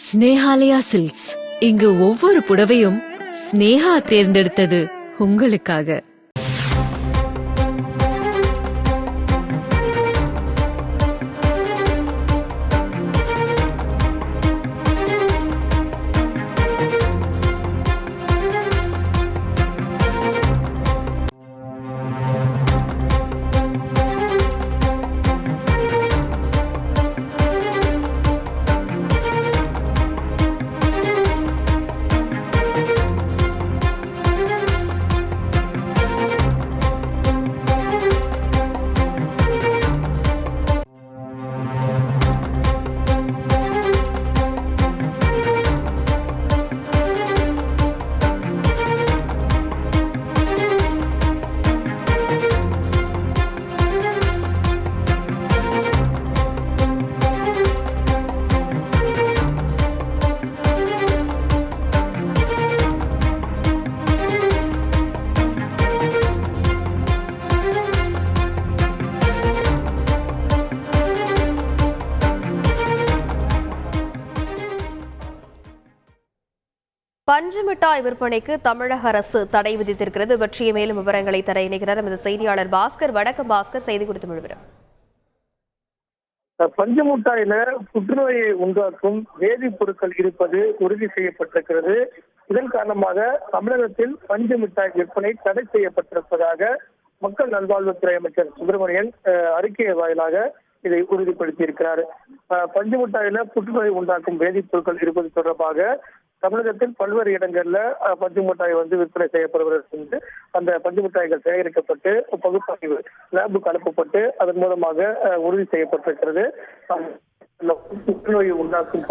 Snehalaya silks. இங்கு ஒவ்வொரு புடவையும் ஸ்னேஹா தேர்ந்தெடுத்தது உங்களுக்காக. பஞ்சு மிட்டாய் விற்பனைக்கு தமிழக அரசு தடை விதித்திருக்கிறது. பற்றிய மேலும் விவரங்களை தர இணைகிறார் நமது செய்தியாளர் பாஸ்கர். வணக்கம் பாஸ்கர், செய்தி குறித்து முழுவதும். பஞ்சு மிட்டாயில புற்றுநோயை உண்டாக்கும் வேதிப்பொருட்கள் இருப்பது உறுதி செய்யப்பட்டிருக்கிறது. இதன் காரணமாக தமிழகத்தில் பஞ்சு மிட்டாய் விற்பனை தடை செய்யப்பட்டிருப்பதாக மக்கள் நல்வாழ்வுத்துறை அமைச்சர் சுப்பிரமணியன் அறிக்கை வாயிலாக இதை உறுதிப்படுத்தியிருக்கிறார். பஞ்சு மிட்டாயில புற்றுநோய் உண்டாக்கும் வேதிப்பொருட்கள் இருப்பது தொடர்பாக தமிழகத்தில் பல்வேறு இடங்கள்ல பஞ்சு மிட்டாய் விற்பனை செய்யப்படுவதற்கு அந்த பஞ்சு மிட்டாய்கள் சேகரிக்கப்பட்டு பகுப்பாய்வு லேபுக்கு அனுப்பப்பட்டு அதன் மூலமாக உறுதி செய்யப்பட்டிருக்கிறது. புற்றுநோய் உண்டாக்கும்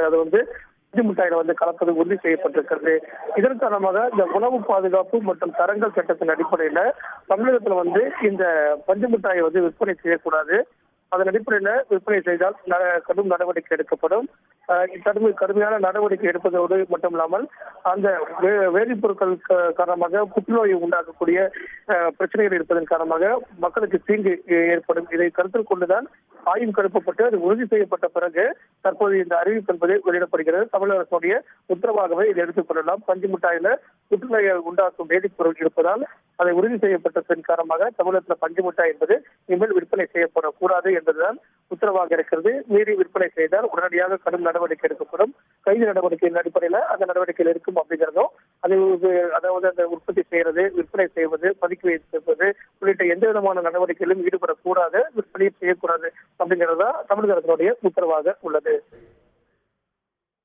அது பஞ்சு மிட்டாயில கலப்பது உறுதி செய்யப்பட்டிருக்கிறது. இதன் காரணமாக இந்த உணவு பாதுகாப்பு மற்றும் தரங்கள் சட்டத்தின் அடிப்படையில தமிழகத்துல இந்த பஞ்சு மிட்டாயை விற்பனை செய்யக்கூடாது. அதன் அடிப்படையில விற்பனை செய்தால் கடும் நடவடிக்கை எடுக்கப்படும். கடுமையான நடவடிக்கை எடுப்பதோடு மட்டும் இல்லாமல் அந்த வேதிப்பொருட்கள் காரணமாக புற்றுநோயை உண்டாக்கக்கூடிய பிரச்சனைகள் இருப்பதன் காரணமாக மக்களுக்கு தீங்கு ஏற்படும். இதை கருத்தில் கொண்டுதான் ஆய்வு கடுப்பப்பட்டு அது உறுதி செய்யப்பட்ட பிறகு தற்போது இந்த அறிவிப்பு என்பது வெளியிடப்படுகிறது. தமிழக அரசுடைய உத்தரவாகவே இதை எடுத்துக் கொள்ளலாம். பஞ்சு மிட்டாயில புற்றுநோயை உண்டாக்கும் வேதிப்பொருள் இருப்பதால் அதை உறுதி செய்யப்பட்டதன் காரணமாக தமிழகத்தில் பஞ்சு மிட்டாய் என்பது இனிமேல் விற்பனை செய்யப்படக்கூடாது என்பதுதான் உத்தரவாக இருக்கிறது. மீறி விற்பனை செய்தால் உடனடியாக கடும் நடவடிக்கை எடுக்கப்படும். கைது நடவடிக்கையின் அடிப்படையில அந்த நடவடிக்கைகள் இருக்கும் அப்படிங்கிறதும் அதாவது அந்த உற்பத்தி செய்யறது, விற்பனை செய்வது, பதுக்கி வைப்பது உள்ளிட்ட எந்த விதமான நடவடிக்கையிலும் ஈடுபடக்கூடாது, விற்பனையும் செய்யக்கூடாது அப்படிங்கிறதா தமிழக அரசினுடைய உத்தரவாக உள்ளது.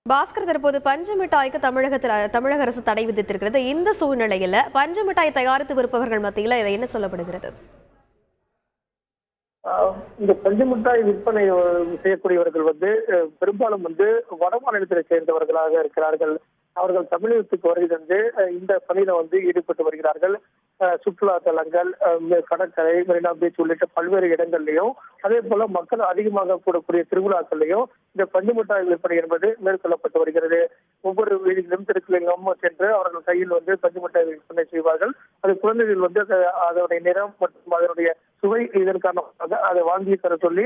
பாஸ்கர், தற்போது பஞ்சு மிட்டாய்க்கு தமிழக அரசு தடை விதித்திருக்கிறது. இந்த சூழ்நிலையில பஞ்சு மிட்டாய் தயாரித்து விற்பவர்கள் மத்தியில இதை என்ன சொல்லப்படுகிறது? இந்த பஞ்சு மிட்டாய் விற்பனை செய்யக்கூடியவர்கள் பெரும்பாலும் வட மாநிலத்தை சேர்ந்தவர்களாக இருக்கிறார்கள். அவர்கள் தமிழகத்துக்கு வருகை தந்து இந்த பணியில ஈடுபட்டு வருகிறார்கள். சுற்றுலா தலங்கள், கடற்கரை, மெரினா பீச் உள்ளிட்ட பல்வேறு இடங்கள்லயும் அதே போல மக்கள் அதிகமாக கூடக்கூடிய திருவிழாக்கள்லயும் இந்த பஞ்சு மிட்டாய் விற்பனை என்பது மேற்கொள்ளப்பட்டு வருகிறது. ஒவ்வொரு வீதிகளிலும் திருக்குளம் சென்று அவர்கள் கையில் பஞ்சு மிட்டாய் விற்பனை செய்வார்கள். அது குழந்தைகள் அதனுடைய நிறம் மற்றும் அதனுடைய சுவை இதன் காரணமாக அதை வாங்கி தர சொல்லி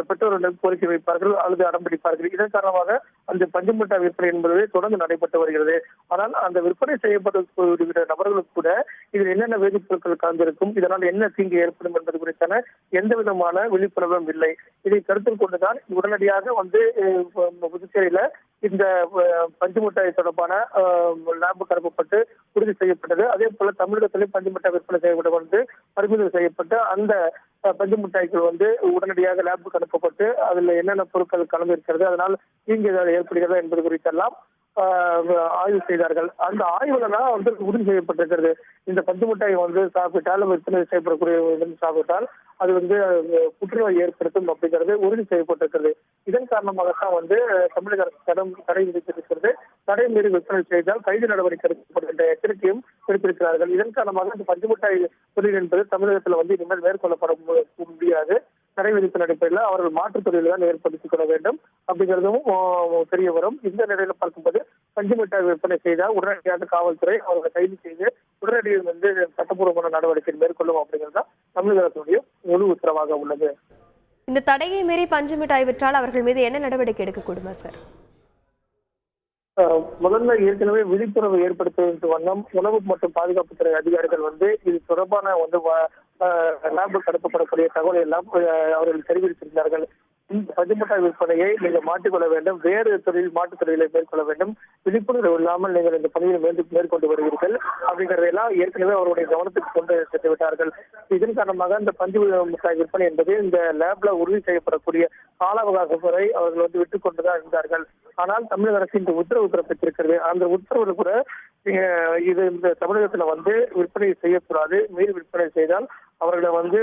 பெற்றோர்களுக்கு கோரிக்கை வைப்பார்கள் அல்லது அடம்பிடிப்பார்கள். இதன் காரணமாக அந்த பஞ்சு மிட்டாய் விற்பனை என்பது தொடர்ந்து நடைபெற்று வருகிறது. ஆனால் அந்த விற்பனை செய்யப்பட்ட நபர்களுக்கு கூட இதில் என்னென்ன வேதிப்பொருட்கள் கலந்திருக்கும், இதனால் என்ன தீங்கு ஏற்படும் என்பது குறித்தான எந்த விதமான விழிப்புணர்வும் இல்லை. இதை கருத்தில் கொண்டுதான் உடனடியாக புதுச்சேரியில இந்த பஞ்சு மிட்டாய் தொடர்பான லேபுக்கு அனுப்பப்பட்டு உறுதி செய்யப்பட்டது. அதே போல தமிழகத்திலே பஞ்சு மிட்டாய் விற்பனை செய்யப்பட்டு பறிமுதல் செய்யப்பட்டு அந்த பஞ்சு மிட்டாய்கள் உடனடியாக லேபுக்கு அனுப்பப்பட்டு அதுல என்னென்ன பொருட்கள் கலந்து இருக்கிறது, அதனால் தீங்கு ஏதாவது ஏற்படுகிறதா என்பது குறித்தெல்லாம் ஆய்வு செய்தார்கள். அந்த ஆய்வுல தான் உறுதி செய்யப்பட்டிருக்கிறது. இந்த பஞ்சு மிட்டாய் சாப்பிட்டால் விற்பனை செய்யப்படக்கூடிய சாப்பிட்டால் அது புற்றுநோய் ஏற்படுத்தும் அப்படிங்கிறது உறுதி செய்யப்பட்டிருக்கிறது. இதன் காரணமாகத்தான் தமிழக அரசு தடை விதித்திருக்கிறது. தடை மீறி விற்பனை செய்தால் கைது நடவடிக்கை எடுக்கப்படும் என்ற எச்சரிக்கையும் விடுத்திருக்கிறார்கள். இதன் காரணமாக இந்த பஞ்சு மிட்டாய் தொழில் என்பது தமிழகத்தில் இனிமேல் மேற்கொள்ளப்பட முடியாது. தடை விதிப்பின் அடிப்படையில் அவர்கள் மாற்றுத் தொழிலை தான் ஏற்படுத்திக் கொள்ள வேண்டும் அப்படிங்கிறதும் தெரிய வரும். இந்த நிலையில பார்க்கும்போது பஞ்சு மிட்டாய் விற்பனை செய்தால் உடனடியாக காவல்துறை அவர்களை கைது செய்து உடனடியாக சட்டப்பூர்வமான நடவடிக்கை மேற்கொள்ளும் அப்படிங்கிறது தான் தமிழக அரசுடைய முழு உத்தரவாக உள்ளது. இந்த தடையை மீறி பஞ்சு மிட்டாய் விற்றால் அவர்கள் மீது என்ன நடவடிக்கை எடுக்கக்கூடுமா சார்? முதல்ல ஏற்கனவே விழிப்புணர்வு ஏற்படுத்துவதற்கு வண்ணம் உணவு மற்றும் பாதுகாப்புத்துறை அதிகாரிகள் வந்து இது தொடர்பான வந்து லேபுக்கு அனுப்பப்படக்கூடிய தகவலை எல்லாம் அவர்கள் தெரிவித்திருந்தார்கள். இந்த பஞ்சு மிட்டாய் விற்பனையை நீங்கள் மாற்றிக்கொள்ள வேண்டும், வேறு மாற்றுத் தொழிலை மேற்கொள்ள வேண்டும், விழிப்புணர்வு இல்லாமல் நீங்கள் இந்த பணியை மேற்கொண்டு வருவீர்கள் அப்படிங்கறதெல்லாம் ஏற்கனவே அவருடைய கவனத்துக்கு கொண்டு சென்று விட்டார்கள். இதன் காரணமாக இந்த பஞ்சு மிட்டாய் விற்பனை என்பது இந்த லேப்ல உறுதி செய்யப்படக்கூடிய கால அவகாசம் வரை அவர்கள் வந்து விட்டுக் கொண்டுதான் இருந்தார்கள். ஆனால் தமிழக அரசு இந்த உத்தரவு பிறப்பித்திருக்கிறது. அந்த உத்தரவுல கூட இது இந்த தமிழகத்துல வந்து விற்பனை செய்யக்கூடாது, மீறி விற்பனை செய்தால் அவர்களை வந்து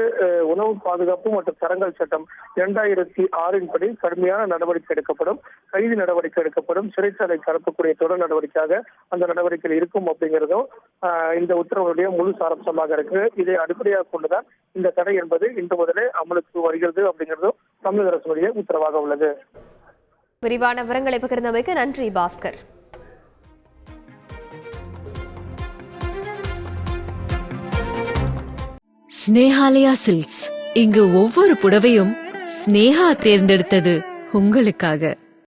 உணவு பாதுகாப்பு மற்றும் தரங்கள் சட்டம் 2006 படி கடுமையான நடவடிக்கை எடுக்கப்படும், கைது நடவடிக்கை எடுக்கப்படும், சிறைச்சாலைக்கு அனுப்பக்கூடிய தொடர் நடவடிக்கையாக அந்த நடவடிக்கைகள் இருக்கும் அப்படிங்கிறதும் இந்த உத்தரவுடைய முழு சாரம்சமாக இருக்கு. இதை அடிப்படையாக கொண்டுதான் இந்த தடை என்பது இன்று முதலே அமலுக்கு வருகிறது அப்படிங்கிறதும் தமிழக அரசுடைய உத்தரவாக உள்ளது. விரிவான விவரங்களை பகிர்ந்தமைக்கு நன்றி பாஸ்கர். ஸ்னேஹாலயா சில்க்ஸ், இங்கு ஒவ்வொரு புடவையும் ஸ்னேகா தேர்ந்தெடுத்தது உங்களுக்காக.